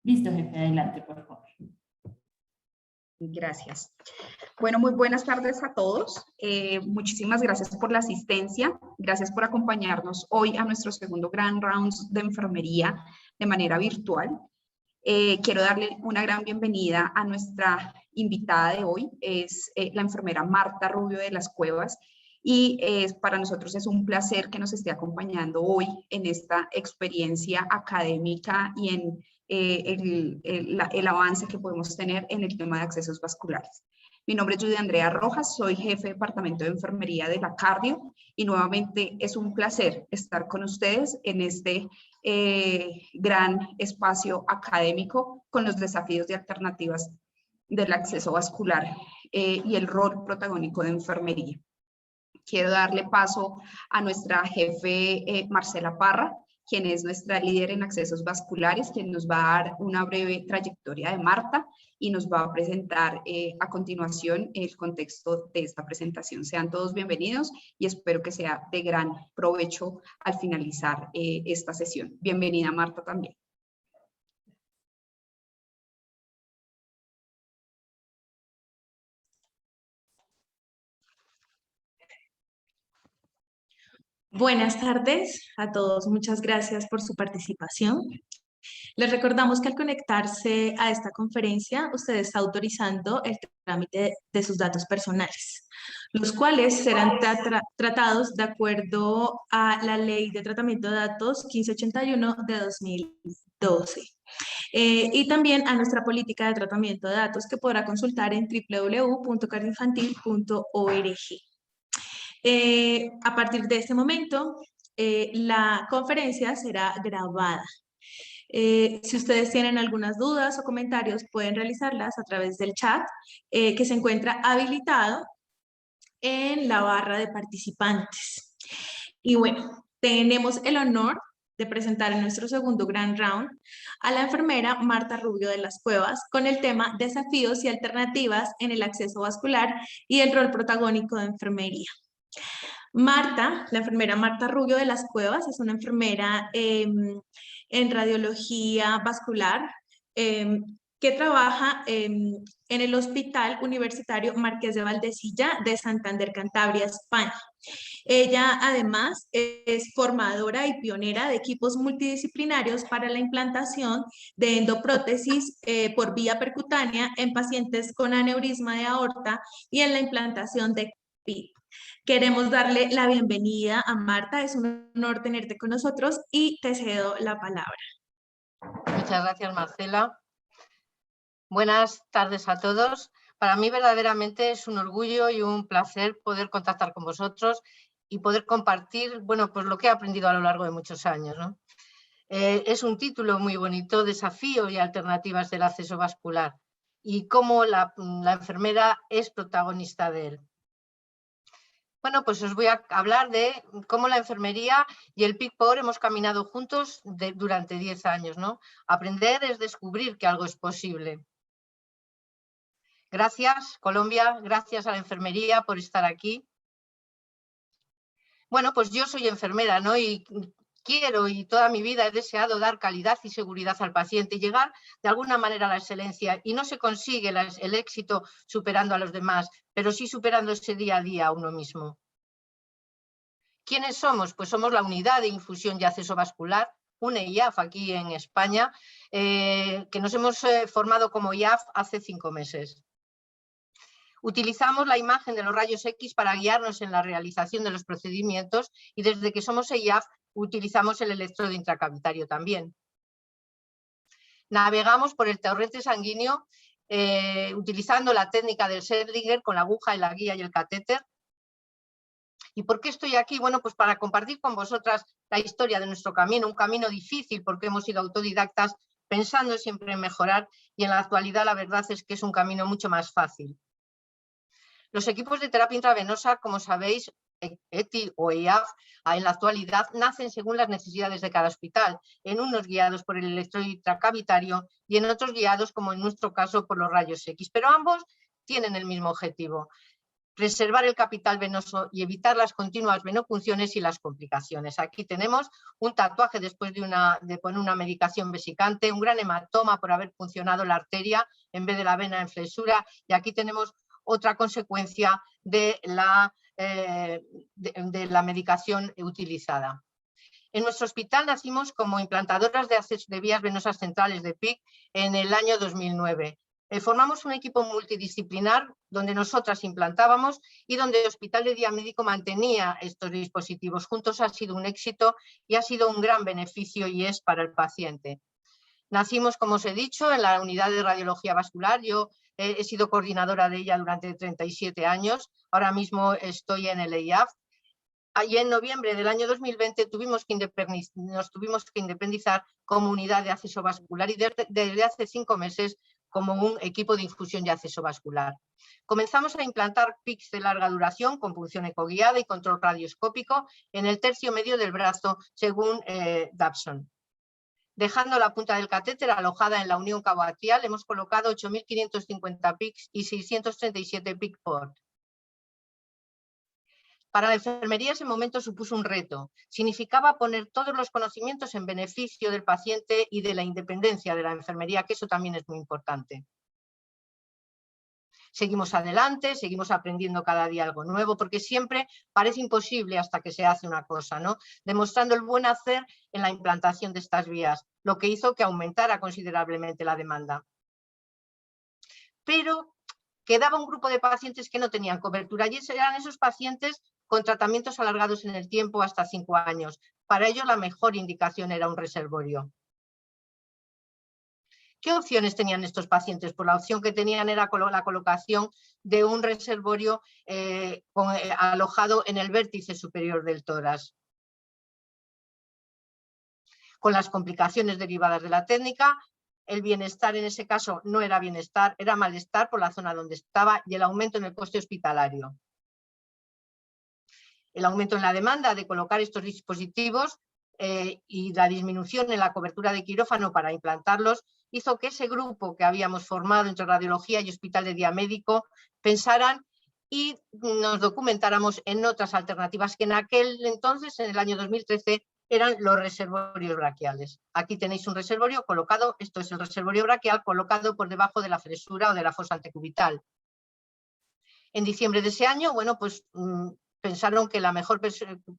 Listo, jefe, adelante, por favor. Gracias. Bueno, muy buenas tardes a todos. Muchísimas gracias por la asistencia. Gracias por acompañarnos hoy a nuestro segundo Grand Rounds de enfermería de manera virtual. Quiero darle una gran bienvenida a nuestra invitada de hoy. Es la enfermera Marta Rubio de las Cuevas. Y para nosotros es un placer que nos esté acompañando hoy en esta experiencia académica y en el avance que podemos tener en el tema de accesos vasculares. Mi nombre es Judy Andrea Rojas, soy jefe de departamento de enfermería de la Cardio y nuevamente es un placer estar con ustedes en este gran espacio académico con los desafíos de alternativas del acceso vascular y el rol protagónico de enfermería. Quiero darle paso a nuestra jefe Marcela Parra, quien es nuestra líder en accesos vasculares, quien nos va a dar una breve trayectoria de Marta y nos va a presentar a continuación el contexto de esta presentación. Sean todos bienvenidos y espero que sea de gran provecho al finalizar esta sesión. Bienvenida, Marta, también. Buenas tardes a todos, muchas gracias por su participación. Les recordamos que al conectarse a esta conferencia, usted está autorizando el trámite de sus datos personales, los cuales serán tratados de acuerdo a la Ley de Tratamiento de Datos 1581 de 2012. Y también a nuestra política de tratamiento de datos que podrá consultar en www.cardioinfantil.org. A partir de este momento, la conferencia será grabada. Si ustedes tienen algunas dudas o comentarios, pueden realizarlas a través del chat que se encuentra habilitado en la barra de participantes. Y bueno, tenemos el honor de presentar en nuestro segundo Grand Round a la enfermera Marta Rubio de las Cuevas con el tema Desafíos y alternativas en el acceso vascular y el rol protagónico de enfermería. Marta, la enfermera Marta Rubio de las Cuevas, es una enfermera en radiología vascular que trabaja en el Hospital Universitario Marqués de Valdecilla de Santander, Cantabria, España. Ella además es formadora y pionera de equipos multidisciplinarios para la implantación de endoprótesis por vía percutánea en pacientes con aneurisma de aorta y en la implantación de PIP. Queremos darle la bienvenida a Marta, es un honor tenerte con nosotros y te cedo la palabra. Muchas gracias, Marcela. Buenas tardes a todos. Para mí verdaderamente es un orgullo y un placer poder contactar con vosotros y poder compartir, bueno, pues lo que he aprendido a lo largo de muchos años, ¿no? Es un título muy bonito, Desafíos y alternativas del acceso vascular, y cómo la enfermera es protagonista de él. Bueno, pues os voy a hablar de cómo la enfermería y el PIC-POR hemos caminado juntos durante 10 años, ¿no? Aprender es descubrir que algo es posible. Gracias, Colombia, gracias a la enfermería por estar aquí. Bueno, pues yo soy enfermera, ¿no? Y quiero y toda mi vida he deseado dar calidad y seguridad al paciente y llegar de alguna manera a la excelencia. Y no se consigue el éxito superando a los demás, pero sí superando ese día a día a uno mismo. ¿Quiénes somos? Pues somos la Unidad de Infusión y Acceso Vascular, una IAF aquí en España, que nos hemos formado como IAF hace 5 meses. Utilizamos la imagen de los rayos X para guiarnos en la realización de los procedimientos y desde que somos IAF utilizamos el electrodo intracavitario también. Navegamos por el torrente sanguíneo utilizando la técnica del Sedlinger con la aguja, la guía y el catéter. ¿Y por qué estoy aquí? Bueno, pues para compartir con vosotras la historia de nuestro camino, un camino difícil porque hemos sido autodidactas pensando siempre en mejorar y en la actualidad la verdad es que es un camino mucho más fácil. Los equipos de terapia intravenosa, como sabéis, ETI o IAF, en la actualidad nacen según las necesidades de cada hospital, en unos guiados por el electrodo intracavitario y en otros guiados, como en nuestro caso, por los rayos X, pero ambos tienen el mismo objetivo. preservar el capital venoso y evitar las continuas venopunciones y las complicaciones. Aquí tenemos un tatuaje después de poner una medicación vesicante, un gran hematoma por haber funcionado la arteria en vez de la vena en flexura, y aquí tenemos otra consecuencia de la medicación utilizada. En nuestro hospital nacimos como implantadoras de vías venosas centrales de PIC en el año 2009. Formamos un equipo multidisciplinar donde nosotras implantábamos y donde el Hospital de Día Médico mantenía estos dispositivos. Juntos ha sido un éxito y ha sido un gran beneficio y es para el paciente. Nacimos, como os he dicho, en la unidad de radiología vascular. Yo he sido coordinadora de ella durante 37 años. Ahora mismo estoy en el EIAF. Y en noviembre del año 2020 nos tuvimos que independizar como unidad de acceso vascular y desde hace 5 meses como un equipo de infusión y acceso vascular. Comenzamos a implantar PICs de larga duración con punción ecoguiada y control radioscópico en el tercio medio del brazo según Dabson. Dejando la punta del catéter alojada en la unión cabo-atrial, hemos colocado 8.550 PICs y 637 PIC port. Para la enfermería ese momento supuso un reto. Significaba poner todos los conocimientos en beneficio del paciente y de la independencia de la enfermería, que eso también es muy importante. Seguimos adelante, seguimos aprendiendo cada día algo nuevo, porque siempre parece imposible hasta que se hace una cosa, ¿no? Demostrando el buen hacer en la implantación de estas vías, lo que hizo que aumentara considerablemente la demanda. Pero quedaba un grupo de pacientes que no tenían cobertura y eran esos pacientes con tratamientos alargados en el tiempo hasta 5 años. Para ello la mejor indicación era un reservorio. ¿Qué opciones tenían estos pacientes? Pues la opción que tenían era la colocación de un reservorio alojado en el vértice superior del tórax. Con las complicaciones derivadas de la técnica, el bienestar en ese caso no era bienestar, era malestar por la zona donde estaba y el aumento en el coste hospitalario. El aumento en la demanda de colocar estos dispositivos y la disminución en la cobertura de quirófano para implantarlos hizo que ese grupo que habíamos formado entre radiología y hospital de día médico pensaran y nos documentáramos en otras alternativas que en aquel entonces, en el año 2013, eran los reservorios braquiales. Aquí tenéis un reservorio colocado, esto es el reservorio braquial colocado por debajo de la flexura o de la fosa antecubital. En diciembre de ese año, bueno, pues pensaron que la mejor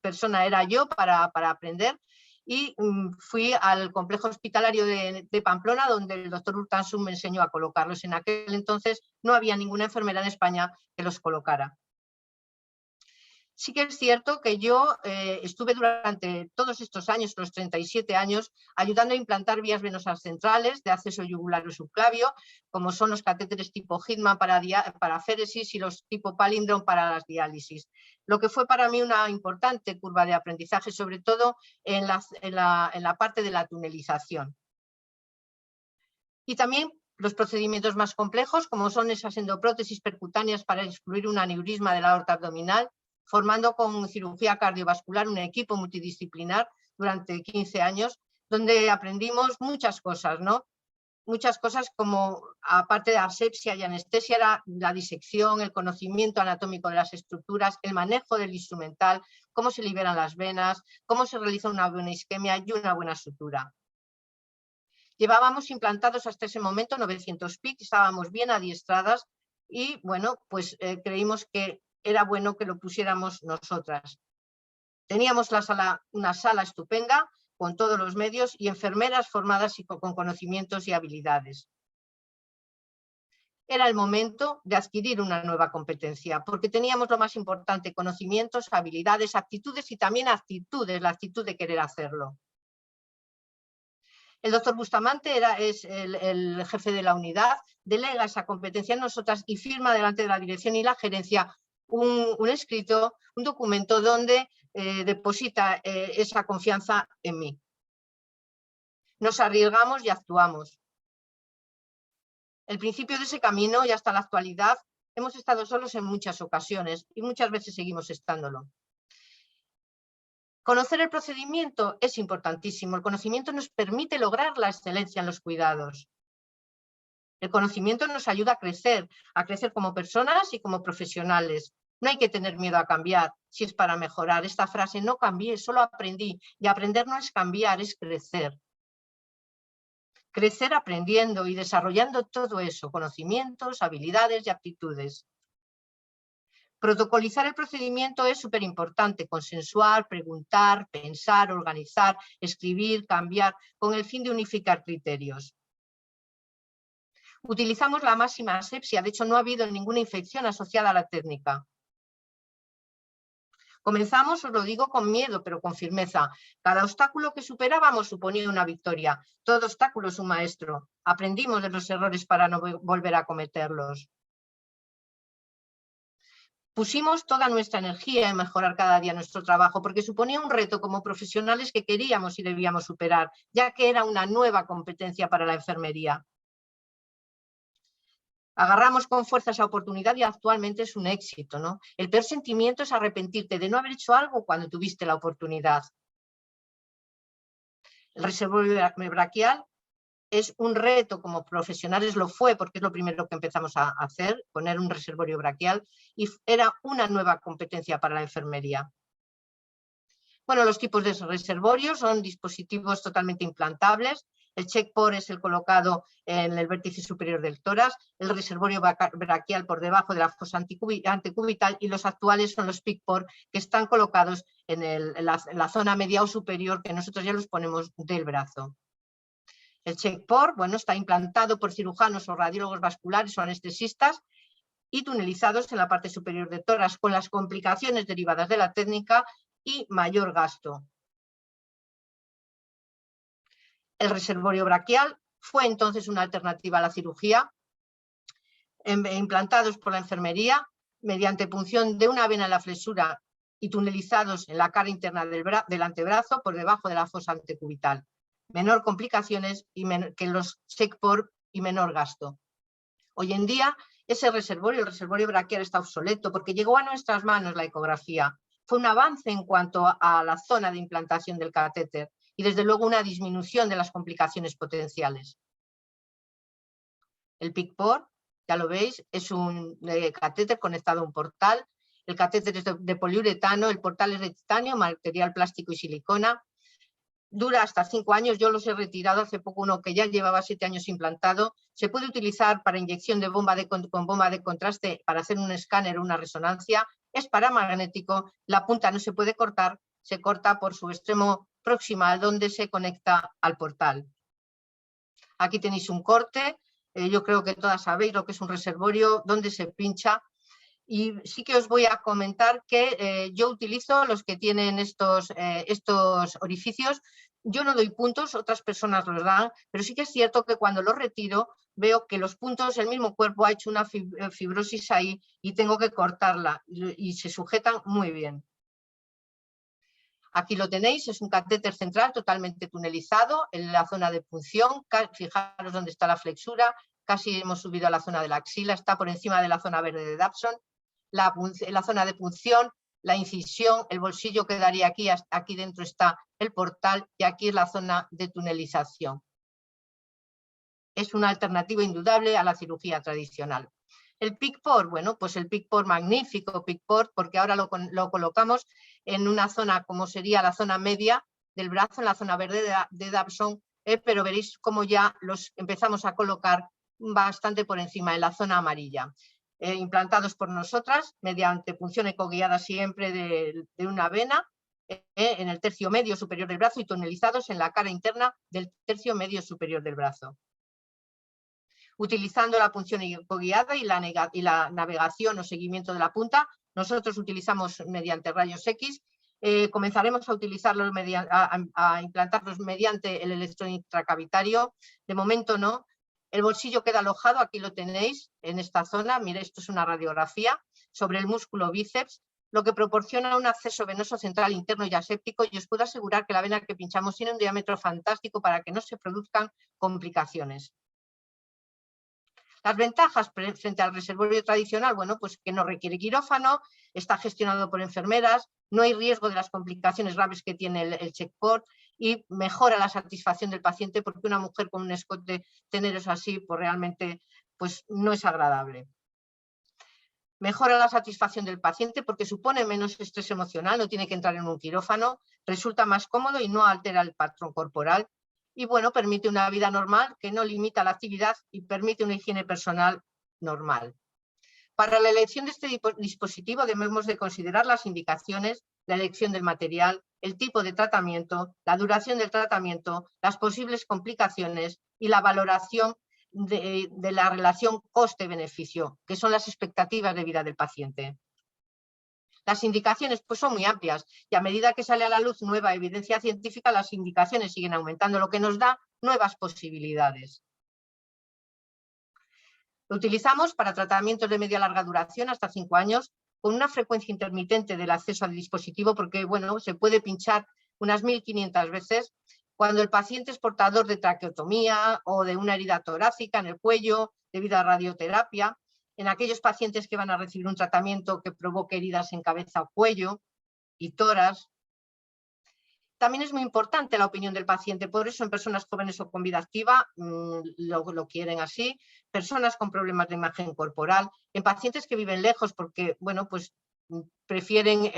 persona era yo para aprender y fui al complejo hospitalario de Pamplona, donde el doctor Urtasun me enseñó a colocarlos. En aquel entonces no había ninguna enfermera en España que los colocara. Sí que es cierto que yo estuve durante todos estos años, los 37 años, ayudando a implantar vías venosas centrales de acceso yugular o subclavio, como son los catéteres tipo Hitman para féresis y los tipo Palindrome para las diálisis. Lo que fue para mí una importante curva de aprendizaje, sobre todo en la parte de la tunelización. Y también los procedimientos más complejos, como son esas endoprótesis percutáneas para excluir un aneurisma de la aorta abdominal, formando con cirugía cardiovascular un equipo multidisciplinar durante 15 años, donde aprendimos muchas cosas, ¿no? Muchas cosas como, aparte de asepsia y anestesia, era la disección, el conocimiento anatómico de las estructuras, el manejo del instrumental, cómo se liberan las venas, cómo se realiza una buena isquemia y una buena sutura. Llevábamos implantados hasta ese momento 900 PIC, estábamos bien adiestradas y, bueno, pues creímos que era bueno que lo pusiéramos nosotras. Teníamos una sala estupenda con todos los medios y enfermeras formadas y con conocimientos y habilidades. Era el momento de adquirir una nueva competencia, porque teníamos lo más importante, conocimientos, habilidades, actitudes y también actitudes, la actitud de querer hacerlo. El doctor Bustamante es el jefe de la unidad, delega esa competencia en nosotras y firma delante de la dirección y la gerencia un escrito, un documento donde deposita esa confianza en mí. Nos arriesgamos y actuamos. El principio de ese camino y hasta la actualidad hemos estado solos en muchas ocasiones y muchas veces seguimos estándolo. Conocer el procedimiento es importantísimo. El conocimiento nos permite lograr la excelencia en los cuidados. El conocimiento nos ayuda a crecer como personas y como profesionales. No hay que tener miedo a cambiar si es para mejorar. Esta frase, no cambié, solo aprendí. Y aprender no es cambiar, es crecer. Crecer aprendiendo y desarrollando todo eso, conocimientos, habilidades y aptitudes. Protocolizar el procedimiento es súper importante, consensuar, preguntar, pensar, organizar, escribir, cambiar, con el fin de unificar criterios. Utilizamos la máxima asepsia, de hecho no ha habido ninguna infección asociada a la técnica. Comenzamos, os lo digo, con miedo, pero con firmeza. Cada obstáculo que superábamos suponía una victoria. Todo obstáculo es un maestro. Aprendimos de los errores para no volver a cometerlos. Pusimos toda nuestra energía en mejorar cada día nuestro trabajo, porque suponía un reto como profesionales que queríamos y debíamos superar, ya que era una nueva competencia para la enfermería. Agarramos con fuerza esa oportunidad y actualmente es un éxito, ¿no? El peor sentimiento es arrepentirte de no haber hecho algo cuando tuviste la oportunidad. El reservorio braquial es un reto, como profesionales lo fue, porque es lo primero que empezamos a hacer, poner un reservorio braquial, y era una nueva competencia para la enfermería. Bueno, los tipos de reservorios son dispositivos totalmente implantables. El check-port es el colocado en el vértice superior del tórax, el reservorio braquial por debajo de la fosa antecubital y los actuales son los PICC-port que están colocados en la zona media o superior, que nosotros ya los ponemos del brazo. El check-port, bueno, está implantado por cirujanos o radiólogos vasculares o anestesistas y tunelizados en la parte superior del tórax, con las complicaciones derivadas de la técnica y mayor gasto. El reservorio braquial fue entonces una alternativa a la cirugía, implantados por la enfermería mediante punción de una vena en la flexura y tunelizados en la cara interna del antebrazo por debajo de la fosa antecubital. Menor complicaciones que los check-port y menor gasto. Hoy en día ese reservorio, el reservorio braquial, está obsoleto porque llegó a nuestras manos la ecografía. Fue un avance en cuanto a la zona de implantación del catéter y desde luego una disminución de las complicaciones potenciales. El PICC-port, ya lo veis, es un catéter conectado a un portal. El catéter es de poliuretano, el portal es de titanio, material plástico y silicona. Dura hasta 5 años, yo los he retirado hace poco uno que ya llevaba 7 años implantado. Se puede utilizar para inyección de con bomba de contraste para hacer un escáner o una resonancia. Es paramagnético, la punta no se puede cortar, se corta por su extremo proximal donde se conecta al portal. Aquí tenéis un corte, yo creo que todas sabéis lo que es un reservorio, donde se pincha. Y sí que os voy a comentar que yo utilizo los que tienen estos orificios. Yo no doy puntos, otras personas los dan, pero sí que es cierto que cuando los retiro veo que los puntos, el mismo cuerpo ha hecho una fibrosis ahí y tengo que cortarla y se sujetan muy bien. Aquí lo tenéis, es un catéter central totalmente tunelizado en la zona de punción. Fijaros dónde está la flexura, casi hemos subido a la zona de la axila, está por encima de la zona verde de Dabson. La zona de punción, la incisión, el bolsillo quedaría aquí, aquí dentro está el portal y aquí es la zona de tunelización. Es una alternativa indudable a la cirugía tradicional. El PICC-port, bueno, pues el PICC-port, magnífico PICC-port, porque ahora lo colocamos en una zona como sería la zona media del brazo, en la zona verde de Dabson, pero veréis cómo ya los empezamos a colocar bastante por encima, en la zona amarilla. Implantados por nosotras mediante punción ecoguiada siempre de una vena en el tercio medio superior del brazo y tunelizados en la cara interna del tercio medio superior del brazo. Utilizando la punción ecoguiada y la navegación o seguimiento de la punta, nosotros utilizamos mediante rayos X. Comenzaremos a utilizarlos, a implantarlos mediante el electrodo intracavitario. De momento no. El bolsillo queda alojado, aquí lo tenéis, en esta zona. Mire, esto es una radiografía sobre el músculo bíceps, lo que proporciona un acceso venoso central interno y aséptico, y os puedo asegurar que la vena que pinchamos tiene un diámetro fantástico para que no se produzcan complicaciones. Las ventajas frente al reservorio tradicional, bueno, pues que no requiere quirófano, está gestionado por enfermeras, no hay riesgo de las complicaciones graves que tiene el check-port y mejora la satisfacción del paciente, porque una mujer con un escote teneros así, pues realmente pues no es agradable. Mejora la satisfacción del paciente porque supone menos estrés emocional, no tiene que entrar en un quirófano, resulta más cómodo y no altera el patrón corporal. Y bueno, permite una vida normal que no limita la actividad y permite una higiene personal normal. Para la elección de este dispositivo debemos de considerar las indicaciones, la elección del material, el tipo de tratamiento, la duración del tratamiento, las posibles complicaciones y la valoración de la relación coste-beneficio, que son las expectativas de vida del paciente. Las indicaciones pues, son muy amplias y a medida que sale a la luz nueva evidencia científica, las indicaciones siguen aumentando, lo que nos da nuevas posibilidades. Lo utilizamos para tratamientos de media larga duración, hasta 5 años, con una frecuencia intermitente del acceso al dispositivo, porque bueno, se puede pinchar unas 1500 veces cuando el paciente es portador de traqueotomía o de una herida torácica en el cuello debido a radioterapia, en aquellos pacientes que van a recibir un tratamiento que provoque heridas en cabeza o cuello y tórax. También es muy importante la opinión del paciente, por eso en personas jóvenes o con vida activa lo quieren así, personas con problemas de imagen corporal, en pacientes que viven lejos porque, bueno, pues prefieren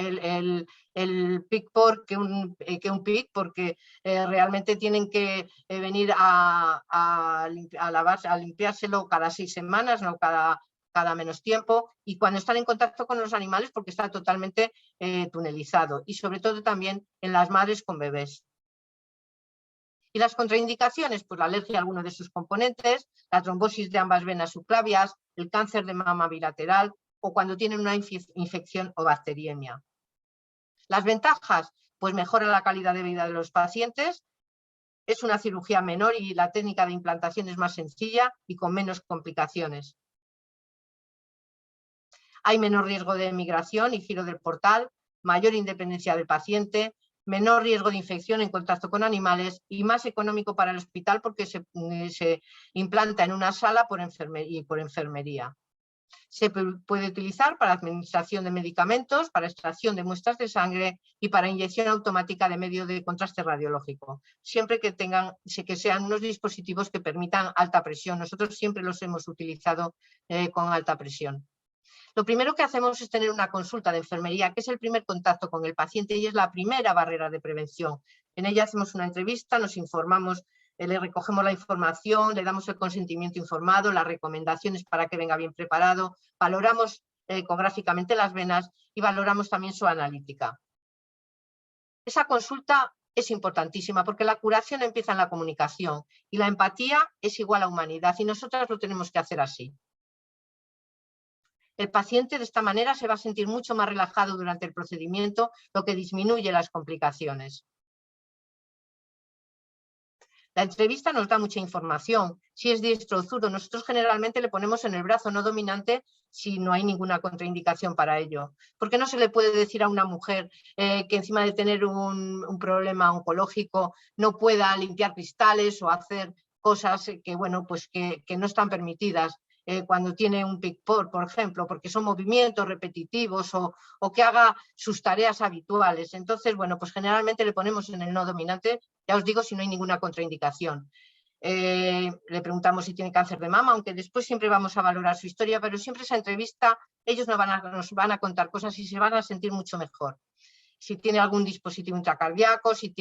el PIC-POR que un PIC porque realmente tienen que venir a limpiárselo cada 6 semanas, no cada menos tiempo, y cuando están en contacto con los animales porque está totalmente tunelizado, y sobre todo también en las madres con bebés. Y las contraindicaciones, pues la alergia a alguno de sus componentes, la trombosis de ambas venas subclavias, el cáncer de mama bilateral o cuando tienen una infección o bacteriemia. Las ventajas, pues mejora la calidad de vida de los pacientes, es una cirugía menor y la técnica de implantación es más sencilla y con menos complicaciones. Hay menor riesgo de migración y giro del portal, mayor independencia del paciente, menor riesgo de infección en contacto con animales y más económico para el hospital porque se implanta en una sala por enfermería. Se puede utilizar para administración de medicamentos, para extracción de muestras de sangre y para inyección automática de medio de contraste radiológico, siempre que sean unos dispositivos que permitan alta presión. Nosotros siempre los hemos utilizado con alta presión. Lo primero que hacemos es tener una consulta de enfermería, que es el primer contacto con el paciente y es la primera barrera de prevención. En ella hacemos una entrevista, nos informamos, le recogemos la información, le damos el consentimiento informado, las recomendaciones para que venga bien preparado, valoramos ecográficamente las venas y valoramos también su analítica. Esa consulta es importantísima porque la curación empieza en la comunicación y la empatía es igual a humanidad y nosotras lo tenemos que hacer así. El paciente de esta manera se va a sentir mucho más relajado durante el procedimiento, lo que disminuye las complicaciones. La entrevista nos da mucha información. Si es diestro o zurdo, nosotros generalmente le ponemos en el brazo no dominante si no hay ninguna contraindicación para ello. ¿Por qué no se le puede decir a una mujer que encima de tener un problema oncológico no pueda limpiar cristales o hacer cosas que, bueno, pues que no están permitidas? Cuando tiene un PIC-POR, por ejemplo, porque son movimientos repetitivos o que haga sus tareas habituales. Entonces, bueno, pues generalmente le ponemos en el no dominante, ya os digo, si no hay ninguna contraindicación. Le preguntamos si tiene cáncer de mama, aunque después siempre vamos a valorar su historia, pero siempre esa entrevista ellos nos van a contar cosas y se van a sentir mucho mejor. Si tiene algún dispositivo intracardíaco, si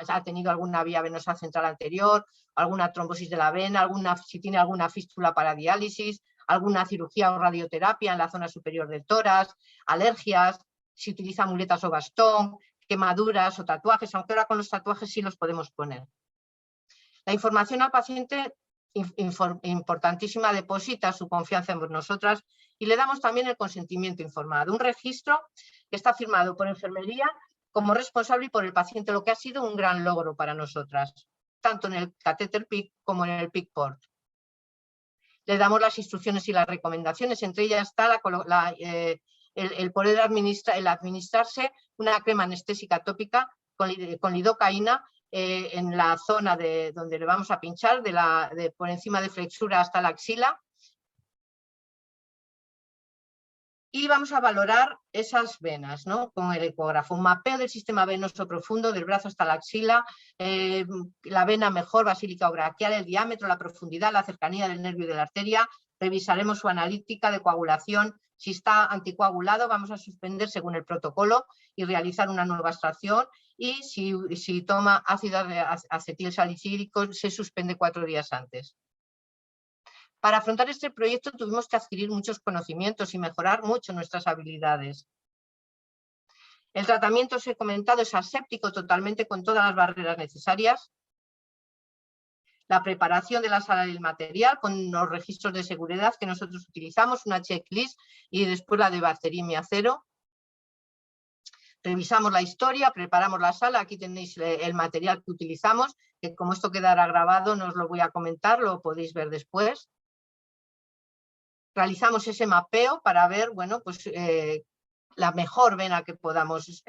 ha tenido alguna vía venosa central anterior, alguna trombosis de la vena, si tiene alguna fístula para diálisis, alguna cirugía o radioterapia en la zona superior del tórax, alergias, si utiliza muletas o bastón, quemaduras o tatuajes, aunque ahora con los tatuajes sí los podemos poner. La información al paciente, importantísima, deposita su confianza en nosotras y le damos también el consentimiento informado. Un registro que está firmado por enfermería como responsable y por el paciente, lo que ha sido un gran logro para nosotras, tanto en el catéter PIC como en el PIC-PORT. Le damos las instrucciones y las recomendaciones, entre ellas está el poder administrarse una crema anestésica tópica con lidocaína en la zona donde le vamos a pinchar, por encima de flexura hasta la axila. Y vamos a valorar esas venas, ¿no? Con el ecógrafo. Un mapeo del sistema venoso profundo del brazo hasta la axila, la vena mejor, basílica o braquial, el diámetro, la profundidad, la cercanía del nervio y de la arteria. Revisaremos su analítica de coagulación, Si está anticoagulado, vamos a suspender según el protocolo y realizar una nueva extracción. Y si toma ácido acetilsalicílico, se suspende 4 días antes. Para afrontar este proyecto tuvimos que adquirir muchos conocimientos y mejorar mucho nuestras habilidades. El tratamiento, os he comentado, es aséptico totalmente con todas las barreras necesarias. La preparación de la sala del material con los registros de seguridad que nosotros utilizamos, una checklist y después la de bacteriemia cero. Revisamos la historia, preparamos la sala, aquí tenéis el material que utilizamos, que como esto quedará grabado no os lo voy a comentar, lo podéis ver después. Realizamos ese mapeo para ver, bueno, pues la mejor vena que podamos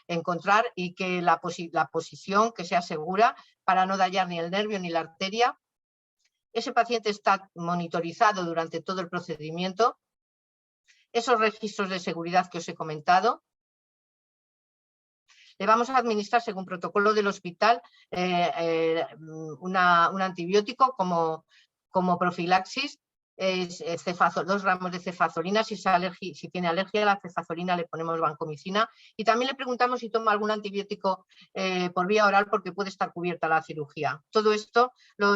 encontrar y que la posición que sea segura para no dañar ni el nervio ni la arteria. Ese paciente está monitorizado durante todo el procedimiento. Esos registros de seguridad que os he comentado. Le vamos a administrar, según protocolo del hospital, un antibiótico como profilaxis. 2 gramos de cefazolina, si tiene alergia a la cefazolina le ponemos vancomicina y también le preguntamos si toma algún antibiótico por vía oral porque puede estar cubierta la cirugía. Todo esto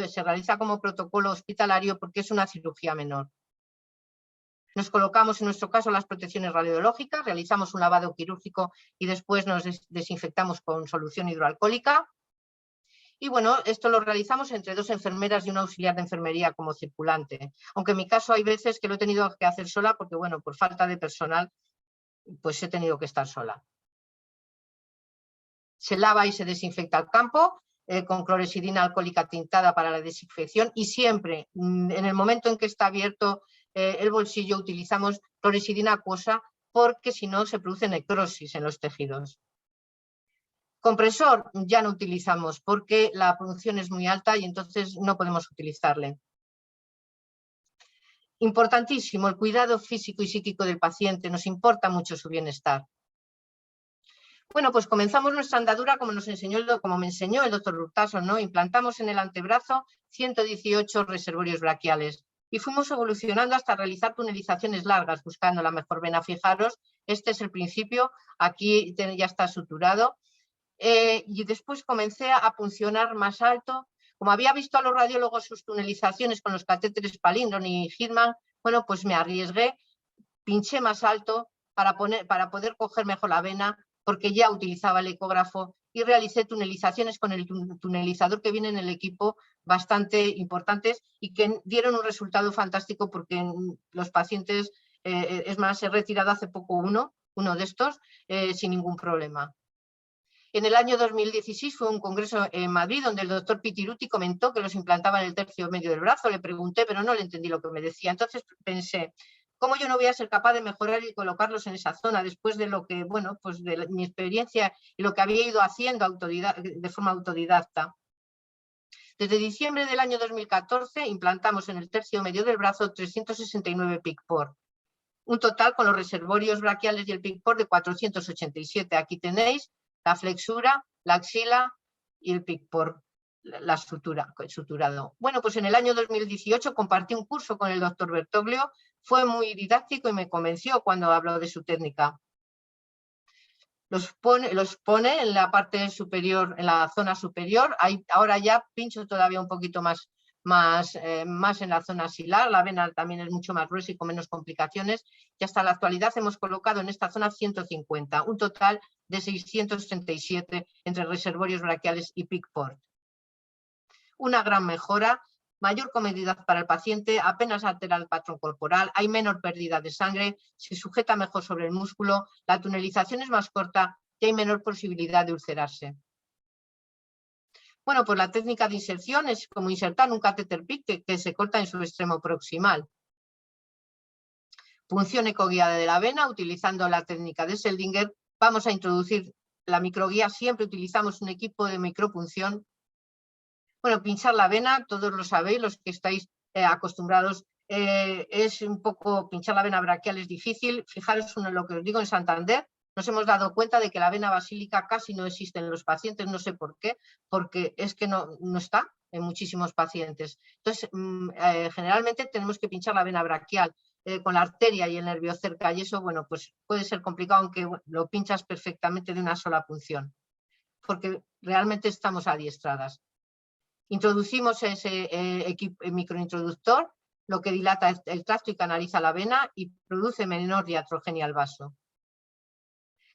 se realiza como protocolo hospitalario porque es una cirugía menor. Nos colocamos en nuestro caso las protecciones radiológicas, realizamos un lavado quirúrgico y después nos desinfectamos con solución hidroalcohólica. Y bueno, esto lo realizamos entre 2 enfermeras y un auxiliar de enfermería como circulante. Aunque en mi caso hay veces que lo he tenido que hacer sola porque, bueno, por falta de personal, pues he tenido que estar sola. Se lava y se desinfecta el campo con clorexidina alcohólica tintada para la desinfección y siempre, en el momento en que está abierto el bolsillo, utilizamos clorexidina acuosa porque si no se produce necrosis en los tejidos. Compresor ya no utilizamos porque la producción es muy alta y entonces no podemos utilizarle. Importantísimo, el cuidado físico y psíquico del paciente, nos importa mucho su bienestar. Bueno, pues comenzamos nuestra andadura como me enseñó el doctor Hurtason, ¿no? Implantamos en el antebrazo 118 reservorios braquiales y fuimos evolucionando hasta realizar tunelizaciones largas buscando la mejor vena. Fijaros, este es el principio, aquí ya está suturado. Y después comencé a puncionar más alto. Como había visto a los radiólogos sus tunelizaciones con los catéteres Palindron y Hitman, bueno, pues me arriesgué, pinché más alto para poder coger mejor la vena, porque ya utilizaba el ecógrafo y realicé tunelizaciones con el tunelizador que viene en el equipo bastante importantes y que dieron un resultado fantástico porque los pacientes, es más, he retirado hace poco uno de estos sin ningún problema. En el año 2016 fue un congreso en Madrid donde el doctor Pitiruti comentó que los implantaba en el tercio medio del brazo. Le pregunté, pero no le entendí lo que me decía. Entonces pensé, ¿cómo yo no voy a ser capaz de mejorar y colocarlos en esa zona después de lo que, bueno, pues de mi experiencia y lo que había ido haciendo de forma autodidacta? Desde diciembre del año 2014 implantamos en el tercio medio del brazo 369 PICPOR. Un total con los reservorios braquiales y el PICPOR de 487. Aquí tenéis la flexura, la axila y el PICPOR, la suturado. Bueno, pues en el año 2018 compartí un curso con el doctor Bertoglio, fue muy didáctico y me convenció cuando habló de su técnica. Los pone en la parte superior, en la zona superior. Ahora ya pincho todavía un poquito más en la zona axilar, la vena también es mucho más gruesa y con menos complicaciones, y hasta la actualidad hemos colocado en esta zona 150, un total de 637 entre reservorios braquiales y PICPOR. Una gran mejora, mayor comodidad para el paciente, apenas altera el patrón corporal, hay menor pérdida de sangre, se sujeta mejor sobre el músculo, la tunelización es más corta y hay menor posibilidad de ulcerarse. Bueno, pues la técnica de inserción es como insertar un catéter PIC que se corta en su extremo proximal. Punción ecoguiada de la vena utilizando la técnica de Seldinger. Vamos a introducir la microguía, siempre utilizamos un equipo de micropunción. Bueno, pinchar la vena, todos lo sabéis, los que estáis acostumbrados, es un poco, pinchar la vena braquial es difícil. Fijaros en lo que os digo, en Santander nos hemos dado cuenta de que la vena basílica casi no existe en los pacientes, no sé por qué, porque es que no está en muchísimos pacientes. Entonces, generalmente tenemos que pinchar la vena braquial. con la arteria y el nervio cerca, y eso, bueno, pues puede ser complicado, aunque lo pinchas perfectamente de una sola punción, porque realmente estamos adiestradas. Introducimos ese microintroductor, lo que dilata el tracto y canaliza la vena y produce menor diatrogenia al vaso.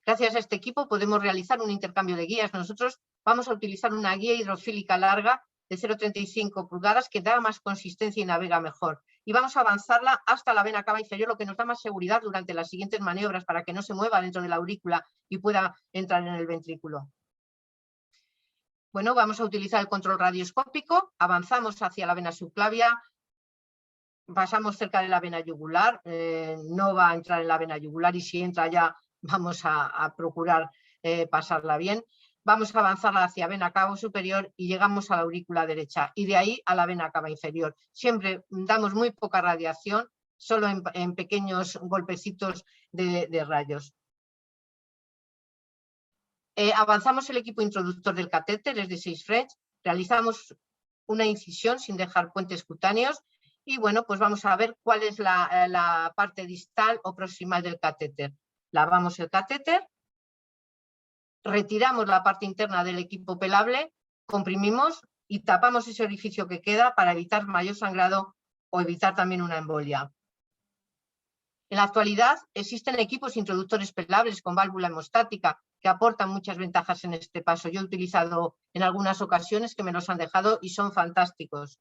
Gracias a este equipo podemos realizar un intercambio de guías. Nosotros vamos a utilizar una guía hidrofílica larga de 0,35 pulgadas que da más consistencia y navega mejor. Y vamos a avanzarla hasta la vena cava inferior, lo que nos da más seguridad durante las siguientes maniobras para que no se mueva dentro de la aurícula y pueda entrar en el ventrículo. Bueno, vamos a utilizar el control radioscópico, avanzamos hacia la vena subclavia, pasamos cerca de la vena yugular, no va a entrar en la vena yugular y si entra ya vamos a procurar pasarla bien. Vamos a avanzar hacia vena cava superior y llegamos a la aurícula derecha y de ahí a la vena cava inferior. Siempre damos muy poca radiación, solo en pequeños golpecitos de rayos. Avanzamos el equipo introductor del catéter, es de 6 French, realizamos una incisión sin dejar puentes cutáneos y bueno, pues vamos a ver cuál es la parte distal o proximal del catéter. Lavamos el catéter, retiramos la parte interna del equipo pelable, comprimimos y tapamos ese orificio que queda para evitar mayor sangrado o evitar también una embolia. En la actualidad existen equipos introductores pelables con válvula hemostática que aportan muchas ventajas en este paso. Yo he utilizado en algunas ocasiones que me los han dejado y son fantásticos.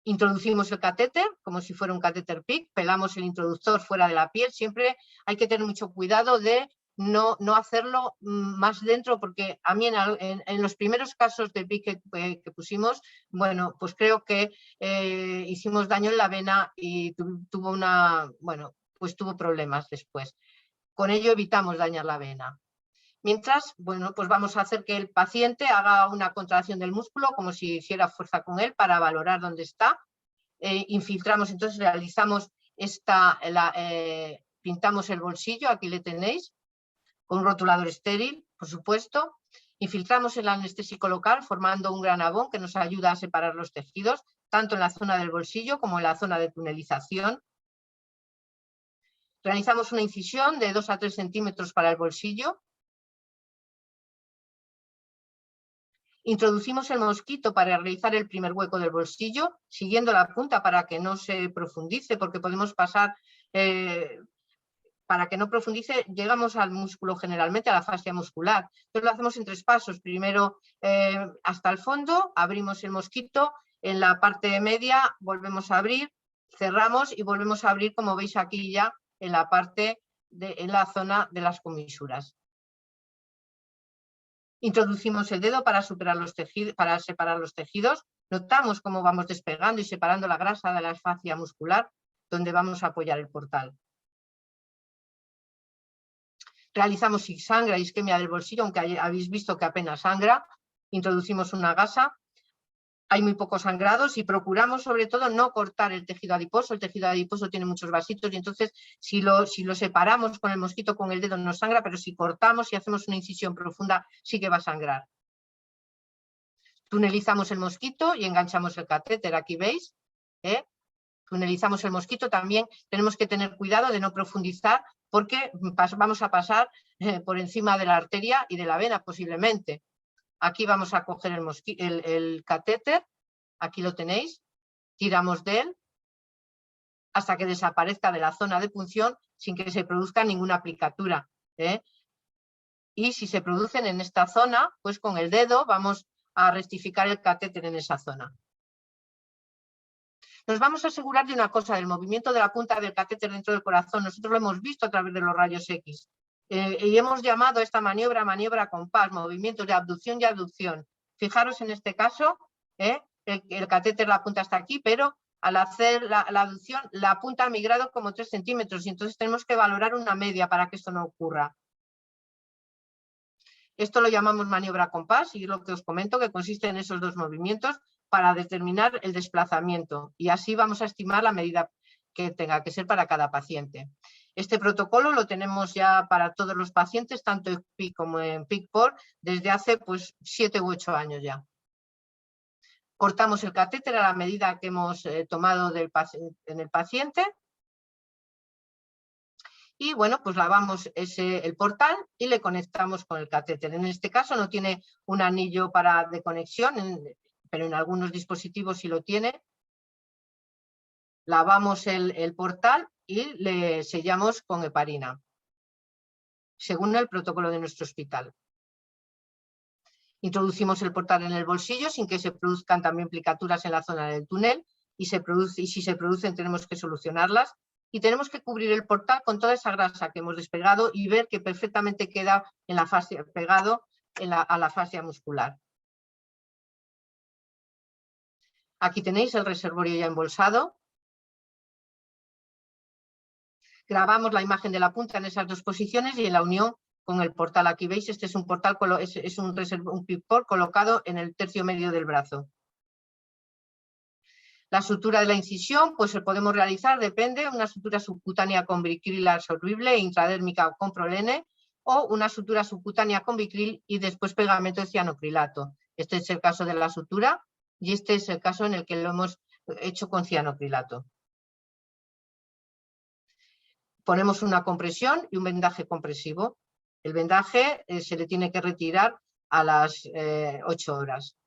Introducimos el catéter como si fuera un catéter PICC, pelamos el introductor fuera de la piel. Siempre hay que tener mucho cuidado de no hacerlo más dentro, porque a mí en los primeros casos de PICC que pusimos, bueno, pues creo que hicimos daño en la vena y tuvo problemas después. Con ello evitamos dañar la vena. Mientras, bueno, pues vamos a hacer que el paciente haga una contracción del músculo como si hiciera fuerza con él para valorar dónde está. Infiltramos, entonces realizamos pintamos el bolsillo, aquí le tenéis, con un rotulador estéril, por supuesto. Infiltramos el anestésico local formando un gran abón que nos ayuda a separar los tejidos, tanto en la zona del bolsillo como en la zona de tunelización. Realizamos una incisión de 2 a 3 centímetros para el bolsillo. Introducimos el mosquito para realizar el primer hueco del bolsillo, siguiendo la punta para que no se profundice, porque podemos pasar, para que no profundice, llegamos al músculo generalmente, a la fascia muscular. Entonces lo hacemos en 3 pasos. Primero hasta el fondo, abrimos el mosquito, en la parte media volvemos a abrir, cerramos y volvemos a abrir, como veis aquí ya, en la zona de las comisuras. Introducimos el dedo para separar los tejidos. Notamos cómo vamos despegando y separando la grasa de la fascia muscular, donde vamos a apoyar el portal. Realizamos si sangra isquemia del bolsillo, aunque habéis visto que apenas sangra. Introducimos una gasa. Hay muy pocos sangrados y procuramos sobre todo no cortar el tejido adiposo. El tejido adiposo tiene muchos vasitos y entonces si lo separamos con el mosquito, con el dedo no sangra, pero si cortamos y hacemos una incisión profunda sí que va a sangrar. Tunelizamos el mosquito y enganchamos el catéter, aquí veis. Tunelizamos el mosquito, también tenemos que tener cuidado de no profundizar porque vamos a pasar por encima de la arteria y de la vena posiblemente. Aquí vamos a coger el catéter, aquí lo tenéis, tiramos de él hasta que desaparezca de la zona de punción sin que se produzca ninguna aplicatura. Y si se producen en esta zona, pues con el dedo vamos a rectificar el catéter en esa zona. Nos vamos a asegurar de una cosa, del movimiento de la punta del catéter dentro del corazón. Nosotros lo hemos visto a través de los rayos X. Y hemos llamado a esta maniobra compás, movimientos de abducción y abducción. Fijaros en este caso, el catéter, la punta está aquí, pero al hacer la abducción, la punta ha migrado como 3 centímetros y entonces tenemos que valorar una media para que esto no ocurra. Esto lo llamamos maniobra compás y lo que os comento que consiste en esos 2 movimientos para determinar el desplazamiento y así vamos a estimar la medida que tenga que ser para cada paciente. Este protocolo lo tenemos ya para todos los pacientes, tanto en PICC como en PICC-POR, desde hace 7 u 8 años ya. Cortamos el catéter a la medida que hemos tomado en el paciente Y bueno, pues lavamos el portal y le conectamos con el catéter. En este caso no tiene un anillo de conexión, pero en algunos dispositivos sí lo tiene. Lavamos el portal y le sellamos con heparina, según el protocolo de nuestro hospital. Introducimos el portal en el bolsillo sin que se produzcan también plicaturas en la zona del túnel y si se producen tenemos que solucionarlas. Y tenemos que cubrir el portal con toda esa grasa que hemos despegado y ver que perfectamente queda en la fascia, pegado a la fascia muscular. Aquí tenéis el reservorio ya embolsado. Grabamos la imagen de la punta en esas dos posiciones y en la unión con el portal. Aquí veis, este es un portal, es un pivot colocado en el tercio medio del brazo. La sutura de la incisión, pues podemos realizar, depende, una sutura subcutánea con Vicryl absorbible e intradérmica con prolene, o una sutura subcutánea con Vicryl y después pegamento de cianocrilato. Este es el caso de la sutura y este es el caso en el que lo hemos hecho con cianocrilato. Ponemos una compresión y un vendaje compresivo. El vendaje se le tiene que retirar a las 8 horas.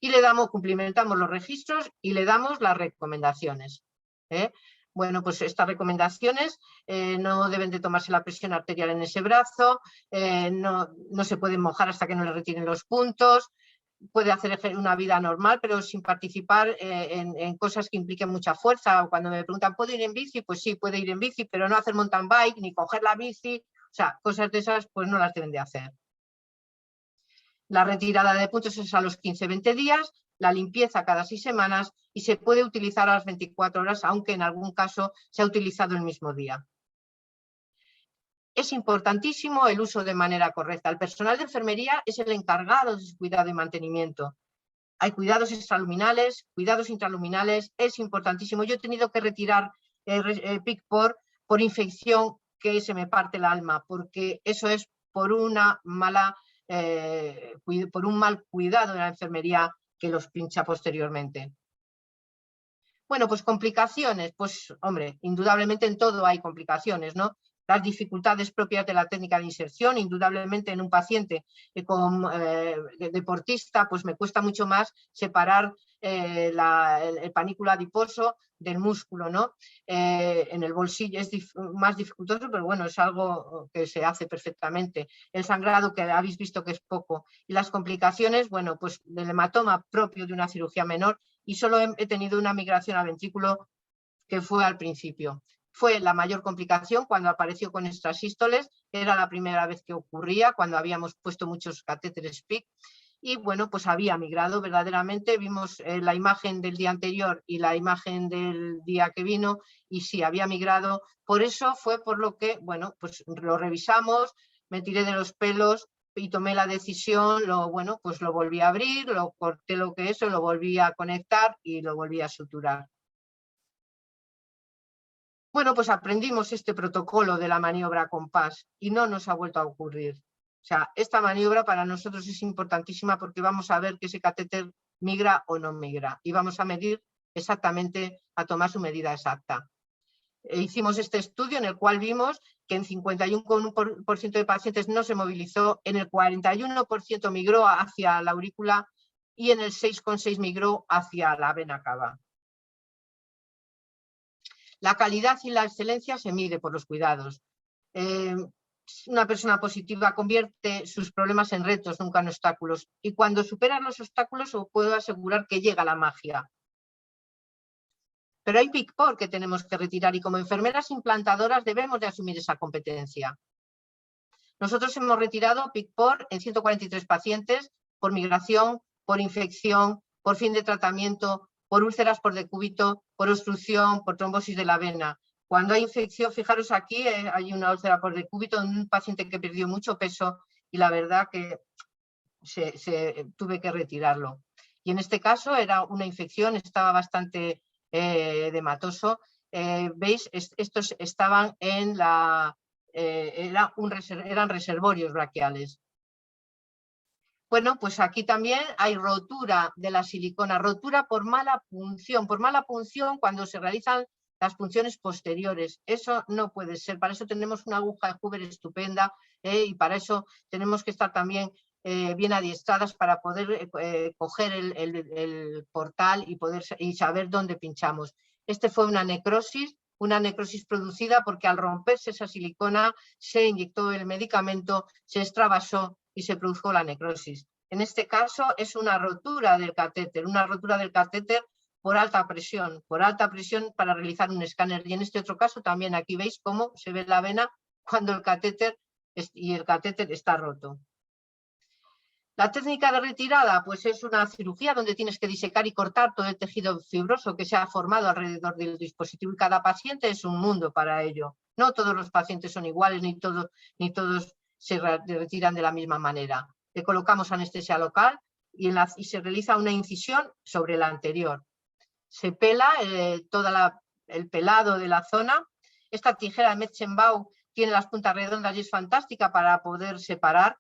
Y cumplimentamos los registros y le damos las recomendaciones. Bueno, pues estas recomendaciones no deben de tomarse la presión arterial en ese brazo, no se pueden mojar hasta que no le retiren los puntos, puede hacer una vida normal, pero sin participar en cosas que impliquen mucha fuerza. Cuando me preguntan, ¿puedo ir en bici? Pues sí, puede ir en bici, pero no hacer mountain bike, ni coger la bici, o sea, cosas de esas pues no las deben de hacer. La retirada de puntos es a los 15-20 días, la limpieza cada 6 semanas y se puede utilizar a las 24 horas, aunque en algún caso se ha utilizado el mismo día. Es importantísimo el uso de manera correcta. El personal de enfermería es el encargado de su cuidado y mantenimiento. Hay cuidados extraluminales, cuidados intraluminales, es importantísimo. Yo he tenido que retirar PICC por infección que se me parte el alma, porque eso es por un mal cuidado de la enfermería que los pincha posteriormente. Bueno, pues complicaciones, pues hombre, indudablemente en todo hay complicaciones, ¿no? Las dificultades propias de la técnica de inserción, indudablemente en un paciente deportista, pues me cuesta mucho más separar el panículo adiposo del músculo, ¿no? En el bolsillo es más dificultoso, pero bueno, es algo que se hace perfectamente. El sangrado, que habéis visto que es poco. Y las complicaciones, bueno, pues del hematoma propio de una cirugía menor, y solo he tenido una migración a ventrículo que fue al principio. Fue la mayor complicación cuando apareció con extrasístoles, era la primera vez que ocurría, cuando habíamos puesto muchos catéteres PICC, y bueno, pues había migrado verdaderamente. Vimos la imagen del día anterior y la imagen del día que vino, y sí, había migrado. Por eso fue por lo que, bueno, pues lo revisamos, me tiré de los pelos y tomé la decisión, pues lo volví a abrir, lo corté lo volví a conectar y lo volví a suturar. Bueno, pues aprendimos este protocolo de la maniobra compás y no nos ha vuelto a ocurrir. O sea, esta maniobra para nosotros es importantísima porque vamos a ver que ese catéter migra o no migra y vamos a medir exactamente, a tomar su medida exacta. Hicimos este estudio en el cual vimos que en 51% de pacientes no se movilizó, en el 41% migró hacia la aurícula y en el 6,6% migró hacia la vena cava. La calidad y la excelencia se mide por los cuidados. Una persona positiva convierte sus problemas en retos, nunca en obstáculos. Y cuando superan los obstáculos, os puedo asegurar que llega la magia. Pero hay PICC que tenemos que retirar y como enfermeras implantadoras debemos de asumir esa competencia. Nosotros hemos retirado PICC en 143 pacientes por migración, por infección, por fin de tratamiento, por úlceras por decúbito, por obstrucción, por trombosis de la vena. Cuando hay infección, fijaros aquí, hay una úlcera por decúbito en un paciente que perdió mucho peso y la verdad que tuve que retirarlo. Y en este caso era una infección, estaba bastante edematoso. ¿Veis? Estos estaban en eran reservorios braquiales. Bueno, pues aquí también hay rotura de la silicona, rotura por mala punción. Por mala punción, cuando se realizan las punciones posteriores. Eso no puede ser. Para eso tenemos una aguja de Hoover estupenda y para eso tenemos que estar también bien adiestradas para poder coger el portal y saber dónde pinchamos. Este fue una necrosis producida porque al romperse esa silicona se inyectó el medicamento, se extravasó y se produjo la necrosis. En este caso es una rotura del catéter por alta presión para realizar un escáner. Y en este otro caso también aquí veis cómo se ve la vena cuando el catéter está roto. La técnica de retirada pues es una cirugía donde tienes que disecar y cortar todo el tejido fibroso que se ha formado alrededor del dispositivo y cada paciente es un mundo para ello. No todos los pacientes son iguales ni todos se retiran de la misma manera. Le colocamos anestesia local y se realiza una incisión sobre la anterior. Se pela todo el pelado de la zona. Esta tijera de Metzenbau tiene las puntas redondas y es fantástica para poder separar.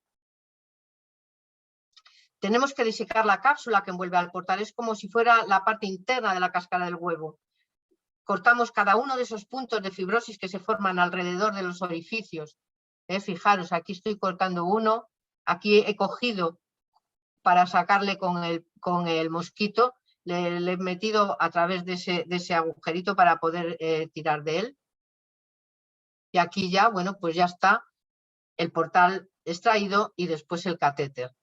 Tenemos que disecar la cápsula que envuelve al portal, es como si fuera la parte interna de la cáscara del huevo. Cortamos cada uno de esos puntos de fibrosis que se forman alrededor de los orificios. Fijaros, aquí estoy cortando uno, aquí he cogido para sacarle con el mosquito, le he metido a través de ese agujerito para poder tirar de él. Y aquí ya, bueno, pues ya está el portal extraído y después el catéter.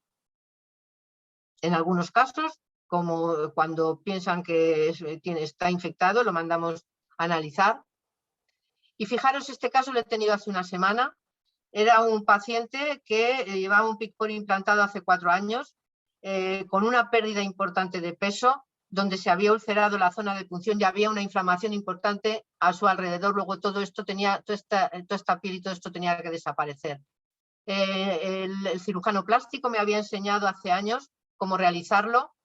En algunos casos, como cuando piensan que está infectado, lo mandamos a analizar. Y fijaros, este caso lo he tenido hace una semana. Era un paciente que llevaba un PICPOR implantado hace 4 años, con una pérdida importante de peso, donde se había ulcerado la zona de punción y había una inflamación importante a su alrededor. Luego toda esta piel y todo esto tenía que desaparecer. El cirujano plástico me había enseñado hace años cómo realizarlo,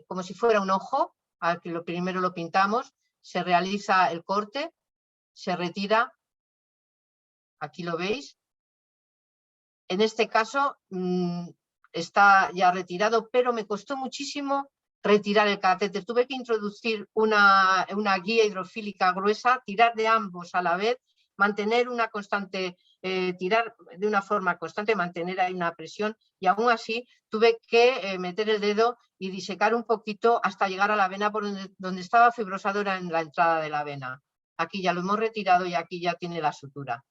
como si fuera un ojo. Aquí primero lo pintamos, se realiza el corte, se retira, aquí lo veis. En este caso está ya retirado, pero me costó muchísimo retirar el catéter. Tuve que introducir una guía hidrofílica gruesa, tirar de ambos a la vez, mantener una constante, tirar de una forma constante, mantener ahí una presión y aún así tuve que meter el dedo y disecar un poquito hasta llegar a la vena por donde estaba fibrosadora en la entrada de la vena. Aquí ya lo hemos retirado y aquí ya tiene la sutura.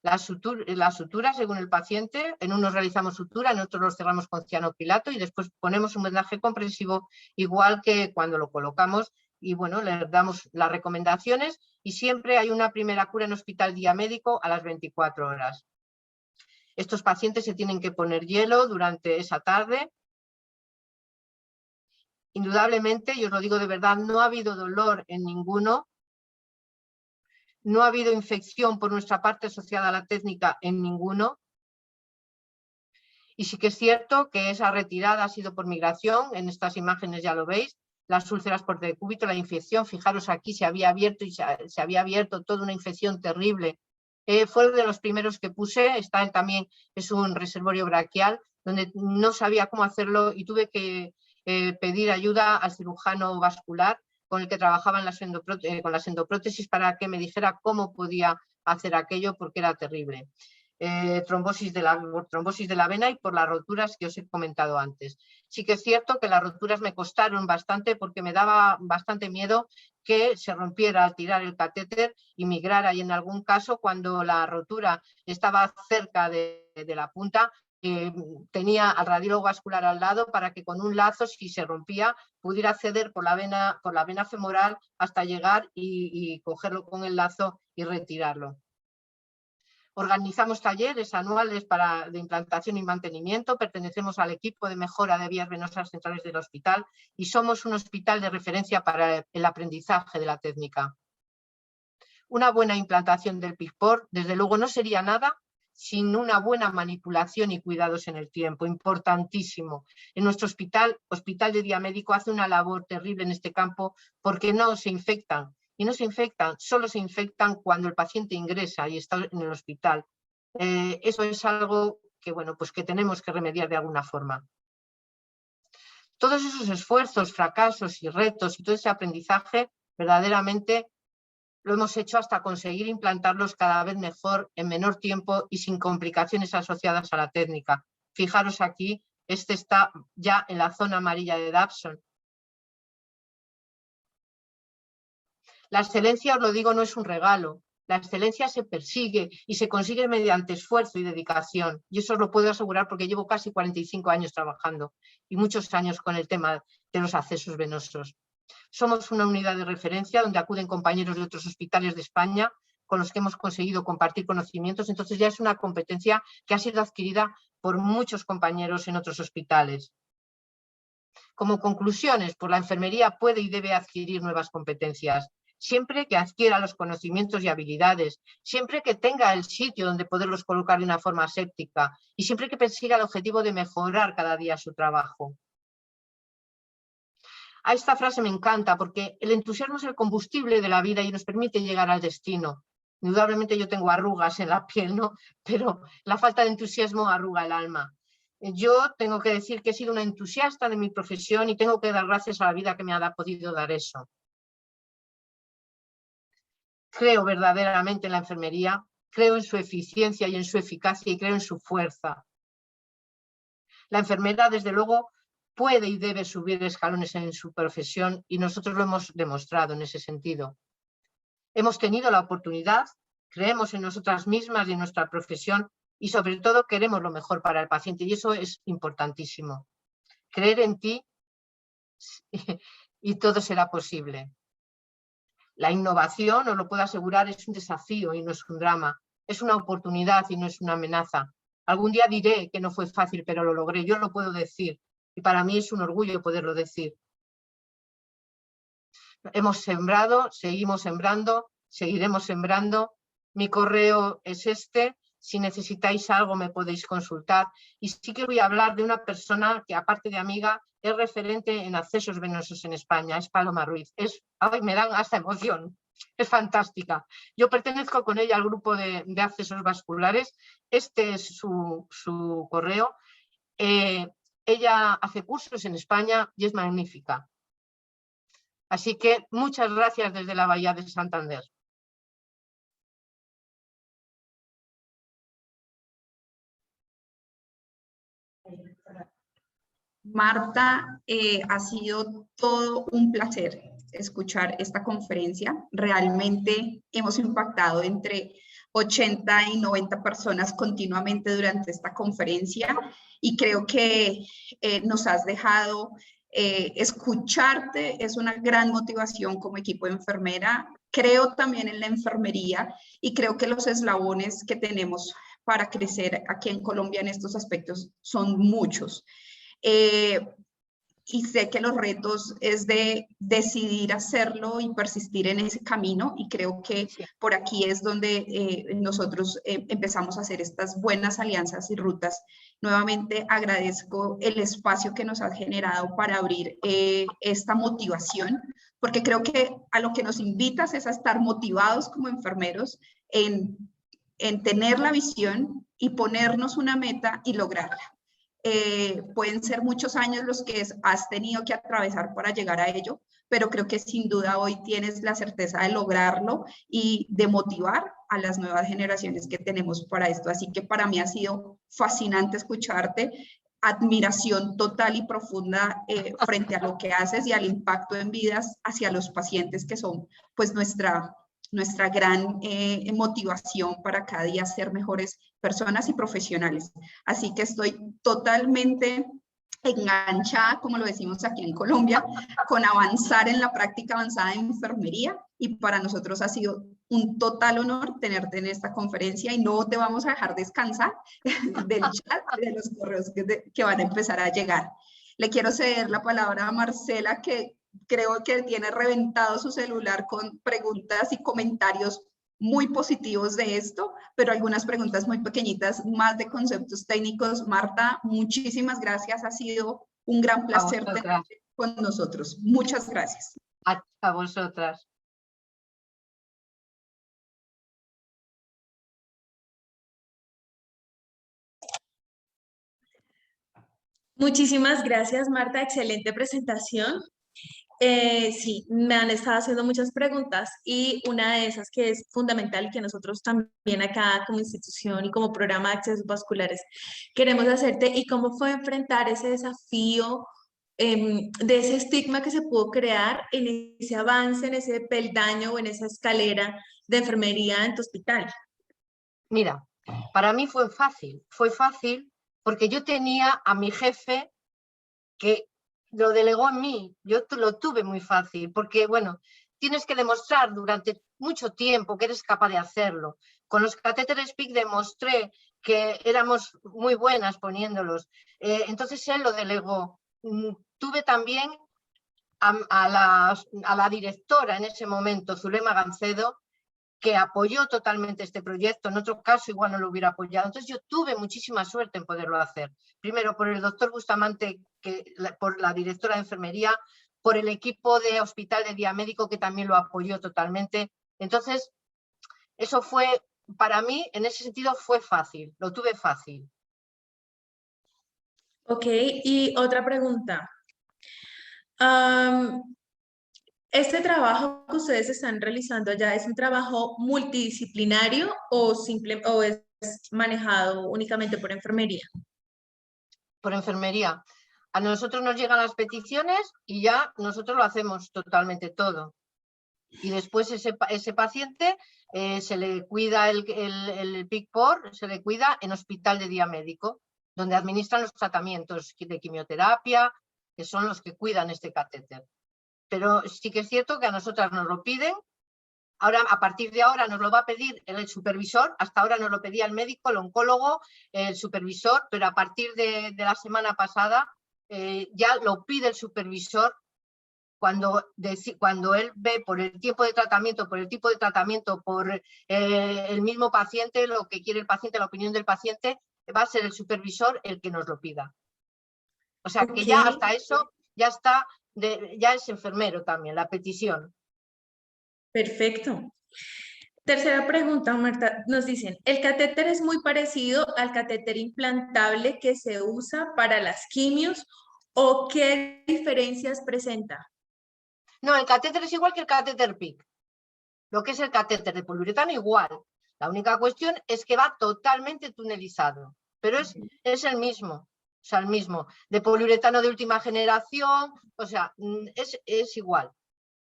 La sutura, según el paciente, en unos realizamos sutura, en otros los cerramos con cianocrilato y después ponemos un vendaje comprensivo igual que cuando lo colocamos y bueno, le damos las recomendaciones y siempre hay una primera cura en hospital día médico a las 24 horas. Estos pacientes se tienen que poner hielo durante esa tarde. Indudablemente, y os lo digo de verdad, no ha habido dolor en ninguno. No ha habido infección por nuestra parte asociada a la técnica en ninguno. Y sí que es cierto que esa retirada ha sido por migración. En estas imágenes ya lo veis. Las úlceras por decúbito, la infección. Fijaros aquí se había abierto y se había abierto toda una infección terrible. Fue de los primeros que puse. También es un reservorio braquial donde no sabía cómo hacerlo y tuve que pedir ayuda al cirujano vascular con el que trabajaba con las endoprótesis para que me dijera cómo podía hacer aquello porque era terrible. Trombosis de la vena y por las roturas que os he comentado antes. Sí que es cierto que las roturas me costaron bastante porque me daba bastante miedo que se rompiera al tirar el catéter y migrara y en algún caso cuando la rotura estaba cerca de la punta tenía al radiólogo vascular al lado para que con un lazo, si se rompía, pudiera acceder por la vena femoral hasta llegar y cogerlo con el lazo y retirarlo. Organizamos talleres anuales de implantación y mantenimiento, pertenecemos al equipo de mejora de vías venosas centrales del hospital y somos un hospital de referencia para el aprendizaje de la técnica. Una buena implantación del PICPOR, desde luego, no sería nada sin una buena manipulación y cuidados en el tiempo, importantísimo. En nuestro hospital de día médico, hace una labor terrible en este campo porque no se infectan. Y no se infectan, solo se infectan cuando el paciente ingresa y está en el hospital. Eso es algo que, bueno, pues que tenemos que remediar de alguna forma. Todos esos esfuerzos, fracasos y retos y todo ese aprendizaje verdaderamente lo hemos hecho hasta conseguir implantarlos cada vez mejor, en menor tiempo y sin complicaciones asociadas a la técnica. Fijaros aquí, este está ya en la zona amarilla de Dawson. La excelencia, os lo digo, no es un regalo. La excelencia se persigue y se consigue mediante esfuerzo y dedicación. Y eso os lo puedo asegurar porque llevo casi 45 años trabajando y muchos años con el tema de los accesos venosos. Somos una unidad de referencia donde acuden compañeros de otros hospitales de España con los que hemos conseguido compartir conocimientos. Entonces ya es una competencia que ha sido adquirida por muchos compañeros en otros hospitales. Como conclusiones, pues la enfermería puede y debe adquirir nuevas competencias, siempre que adquiera los conocimientos y habilidades, siempre que tenga el sitio donde poderlos colocar de una forma aséptica y siempre que persiga el objetivo de mejorar cada día su trabajo. A esta frase me encanta porque el entusiasmo es el combustible de la vida y nos permite llegar al destino. Indudablemente yo tengo arrugas en la piel, ¿no? Pero la falta de entusiasmo arruga el alma. Yo tengo que decir que he sido una entusiasta de mi profesión y tengo que dar gracias a la vida que me ha podido dar eso. Creo verdaderamente en la enfermería, creo en su eficiencia y en su eficacia y creo en su fuerza. La enfermera, desde luego, puede y debe subir escalones en su profesión y nosotros lo hemos demostrado en ese sentido. Hemos tenido la oportunidad, creemos en nosotras mismas y en nuestra profesión y sobre todo queremos lo mejor para el paciente y eso es importantísimo. Creer en ti y todo será posible. La innovación, os lo puedo asegurar, es un desafío y no es un drama. Es una oportunidad y no es una amenaza. Algún día diré que no fue fácil, pero lo logré. Yo lo puedo decir y para mí es un orgullo poderlo decir. Hemos sembrado, seguimos sembrando, seguiremos sembrando. Mi correo es este. Si necesitáis algo me podéis consultar. Y sí que voy a hablar de una persona que, aparte de amiga, es referente en accesos venosos en España. Es Paloma Ruiz. Ay, me dan hasta emoción. Es fantástica. Yo pertenezco con ella al grupo de accesos vasculares. Este es su correo. Ella hace cursos en España y es magnífica. Así que muchas gracias desde la Bahía de Santander. Marta, ha sido todo un placer escuchar esta conferencia. Realmente hemos impactado entre 80 y 90 personas continuamente durante esta conferencia y creo que nos has dejado escucharte. Es una gran motivación como equipo de enfermera. Creo también en la enfermería y creo que los eslabones que tenemos para crecer aquí en Colombia en estos aspectos son muchos. Y sé que los retos es de decidir hacerlo y persistir en ese camino y creo que por aquí es donde nosotros empezamos a hacer estas buenas alianzas y rutas. Nuevamente agradezco el espacio que nos has generado para abrir esta motivación, porque creo que a lo que nos invitas es a estar motivados como enfermeros en tener la visión y ponernos una meta y lograrla. Pueden ser muchos años los que has tenido que atravesar para llegar a ello, pero creo que sin duda hoy tienes la certeza de lograrlo y de motivar a las nuevas generaciones que tenemos para esto. Así que para mí ha sido fascinante escucharte, admiración total y profunda frente a lo que haces y al impacto en vidas hacia los pacientes que son pues nuestra gran motivación para cada día ser mejores personas y profesionales. Así que estoy totalmente enganchada, como lo decimos aquí en Colombia, con avanzar en la práctica avanzada de enfermería y para nosotros ha sido un total honor tenerte en esta conferencia y no te vamos a dejar descansar del chat, de los correos que van a empezar a llegar. Le quiero ceder la palabra a Marcela, que creo que tiene reventado su celular con preguntas y comentarios muy positivos de esto, pero algunas preguntas muy pequeñitas, más de conceptos técnicos. Marta, muchísimas gracias. Ha sido un gran placer tenerte con nosotros. Muchas gracias. A vosotras. Muchísimas gracias, Marta. Excelente presentación. Sí, me han estado haciendo muchas preguntas y una de esas que es fundamental y que nosotros también acá como institución y como programa de accesos vasculares queremos hacerte y cómo fue enfrentar ese desafío de ese estigma que se pudo crear en ese avance, en ese peldaño o en esa escalera de enfermería en tu hospital. Mira, para mí fue fácil porque yo tenía a mi jefe que lo delegó en mí, yo lo tuve muy fácil, porque bueno, tienes que demostrar durante mucho tiempo que eres capaz de hacerlo. Con los catéteres PIC demostré que éramos muy buenas poniéndolos, entonces él lo delegó. Tuve también a la directora en ese momento, Zulema Gancedo, que apoyó totalmente este proyecto. En otro caso igual no lo hubiera apoyado. Entonces yo tuve muchísima suerte en poderlo hacer. Primero por el doctor Bustamante, por la directora de enfermería, por el equipo de hospital de día médico que también lo apoyó totalmente. Entonces eso fue, para mí, en ese sentido fue fácil, lo tuve fácil. Ok, y otra pregunta. ¿Este trabajo que ustedes están realizando allá es un trabajo multidisciplinario o es manejado únicamente por enfermería? Por enfermería. A nosotros nos llegan las peticiones y ya nosotros lo hacemos totalmente todo. Y después ese paciente se le cuida el PIC-POR, se le cuida en hospital de día médico, donde administran los tratamientos de quimioterapia, que son los que cuidan este catéter. Pero sí que es cierto que a nosotras nos lo piden. Ahora, a partir de ahora nos lo va a pedir el supervisor. Hasta ahora nos lo pedía el médico, el oncólogo, el supervisor, pero a partir de la semana pasada ya lo pide el supervisor cuando él ve por el tiempo de tratamiento, por el tipo de tratamiento, por el mismo paciente, lo que quiere el paciente, la opinión del paciente, va a ser el supervisor el que nos lo pida. O sea que ya hasta eso ya está, ya es enfermero también, la petición. Perfecto. Tercera pregunta, Marta. Nos dicen, ¿el catéter es muy parecido al catéter implantable que se usa para las quimios o qué diferencias presenta? No, el catéter es igual que el catéter PIC. Lo que es el catéter de poliuretano igual. La única cuestión es que va totalmente tunelizado, pero es el mismo. O sea, el mismo. De poliuretano de última generación, o sea, es igual.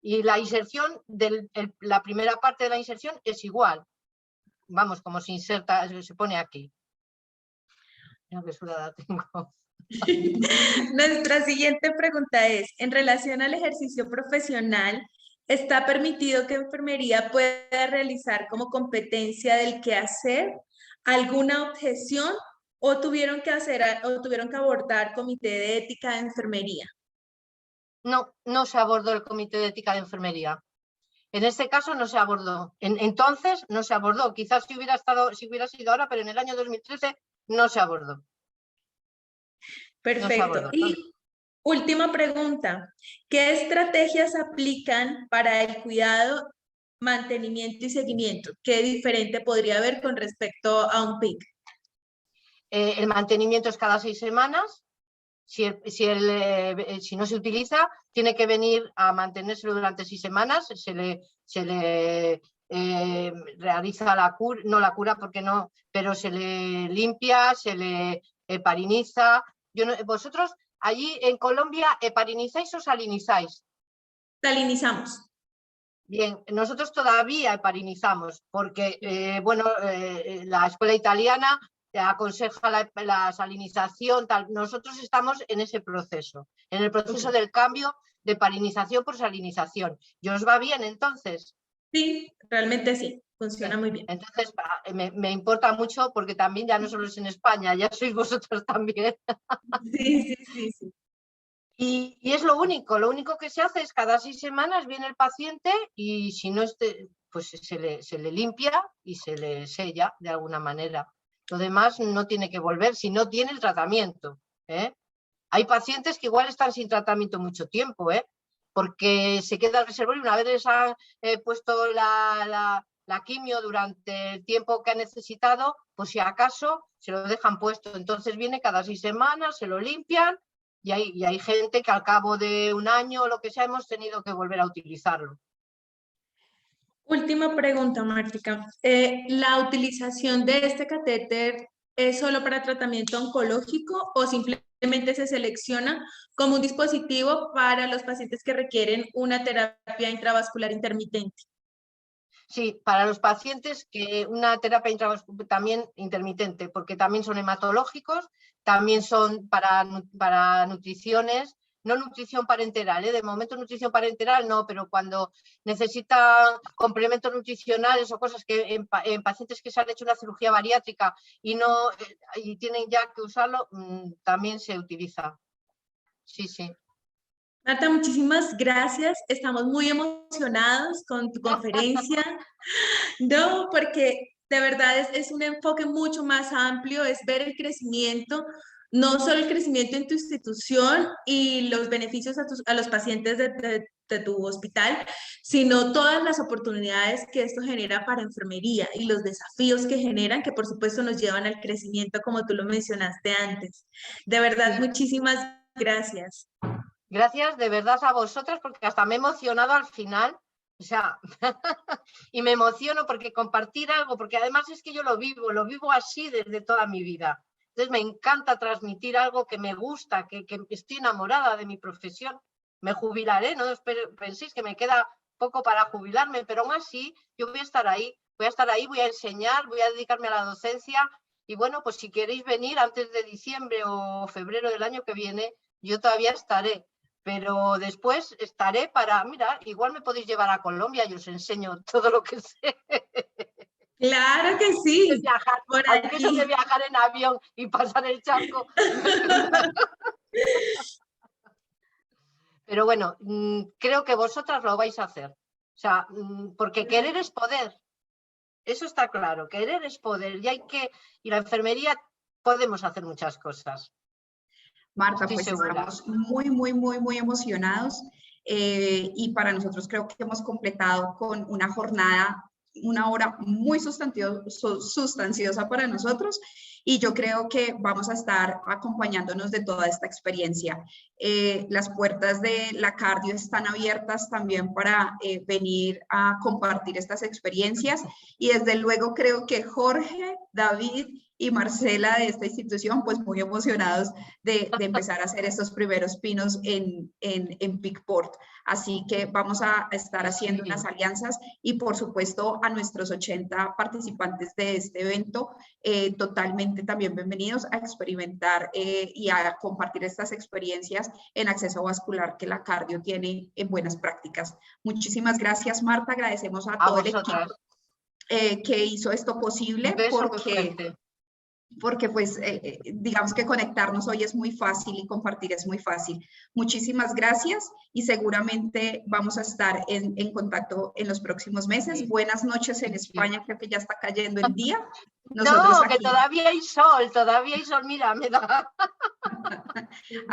Y la inserción, la primera parte de la inserción es igual. Vamos, como se inserta, se pone aquí. Mira qué sudada tengo. Nuestra siguiente pregunta es, en relación al ejercicio profesional, ¿está permitido que enfermería pueda realizar como competencia del quehacer alguna objeción o tuvieron que abordar comité de ética de enfermería? No, no se abordó el comité de ética de enfermería. En este caso no se abordó. Entonces no se abordó. Quizás si hubiera sido ahora, pero en el año 2013 no se abordó. Perfecto. No se abordó. Y última pregunta. ¿Qué estrategias aplican para el cuidado, mantenimiento y seguimiento? ¿Qué diferente podría haber con respecto a un PIC? El mantenimiento es cada 6 semanas. Si no se utiliza, tiene que venir a mantenérselo durante 6 semanas. Se le realiza la cura, no la cura porque no, pero se le limpia, se le hepariniza. ¿Vosotros allí en Colombia heparinizáis o salinizáis? Salinizamos. Bien, nosotros todavía heparinizamos porque, la escuela italiana aconseja la salinización, tal. Nosotros estamos en ese proceso, en el proceso del cambio de heparinización por salinización. ¿Y os va bien entonces? Sí, realmente sí, funciona muy bien. Entonces me importa mucho porque también ya no solo es en España, ya sois vosotros también. Sí. Y es lo único que se hace es cada 6 semanas viene el paciente y si no pues se le limpia y se le sella de alguna manera. Lo demás no tiene que volver si no tiene el tratamiento. Hay pacientes que igual están sin tratamiento mucho tiempo, porque se queda el reservorio y una vez les han puesto la quimio durante el tiempo que ha necesitado, pues si acaso se lo dejan puesto. Entonces viene cada 6 semanas, se lo limpian y hay gente que al cabo de un año o lo que sea hemos tenido que volver a utilizarlo. Última pregunta, Martica. ¿La utilización de este catéter es solo para tratamiento oncológico o simplemente se selecciona como un dispositivo para los pacientes que requieren una terapia intravascular intermitente? Sí, para los pacientes que una terapia intravascular también intermitente, porque también son hematológicos, también son para nutriciones, no nutrición parenteral, de momento nutrición parenteral no, pero cuando necesitan complementos nutricionales o cosas que en pacientes que se han hecho una cirugía bariátrica y tienen ya que usarlo, también se utiliza. Sí, sí. Marta, muchísimas gracias. Estamos muy emocionados con tu conferencia. No, porque de verdad es un enfoque mucho más amplio, es ver el crecimiento, no solo el crecimiento en tu institución y los beneficios a los pacientes de tu hospital, sino todas las oportunidades que esto genera para enfermería y los desafíos que generan, que por supuesto nos llevan al crecimiento, como tú lo mencionaste antes. De verdad, muchísimas gracias. Gracias de verdad a vosotras, porque hasta me he emocionado al final, o sea, y me emociono porque compartir algo, porque además es que yo lo vivo así desde toda mi vida. Entonces me encanta transmitir algo que me gusta, que estoy enamorada de mi profesión. Me jubilaré, no penséis que me queda poco para jubilarme, pero aún así yo voy a estar ahí, voy a enseñar, voy a dedicarme a la docencia y bueno, pues si queréis venir antes de diciembre o febrero del año que viene, yo todavía estaré. Pero después estaré mira, igual me podéis llevar a Colombia y os enseño todo lo que sé. Claro que sí. Aunque eso de viajar en avión y pasar el charco. Pero bueno, creo que vosotras lo vais a hacer. O sea, porque querer es poder. Eso está claro, querer es poder. Y la enfermería podemos hacer muchas cosas. Marta, Estoy pues segura. estamos muy emocionados y para nosotros creo que hemos completado con una jornada, una hora muy sustanciosa para nosotros y yo creo que vamos a estar acompañándonos de toda esta experiencia. Las puertas de la cardio están abiertas también para venir a compartir estas experiencias y desde luego creo que Jorge, David y Marcela de esta institución, pues muy emocionados de empezar a hacer estos primeros pinos en PICPort. Así que vamos a estar haciendo unas alianzas y por supuesto a nuestros 80 participantes de este evento, totalmente también bienvenidos a experimentar y a compartir estas experiencias en acceso vascular que la cardio tiene en buenas prácticas. Muchísimas gracias, Marta. Agradecemos a todo el equipo que hizo esto posible porque pues digamos que conectarnos hoy es muy fácil y compartir es muy fácil. Muchísimas gracias y seguramente vamos a estar en contacto en los próximos meses. Sí. Buenas noches en España, creo que ya está cayendo el día. Nosotros no, aquí. Que todavía hay sol, mira, me da...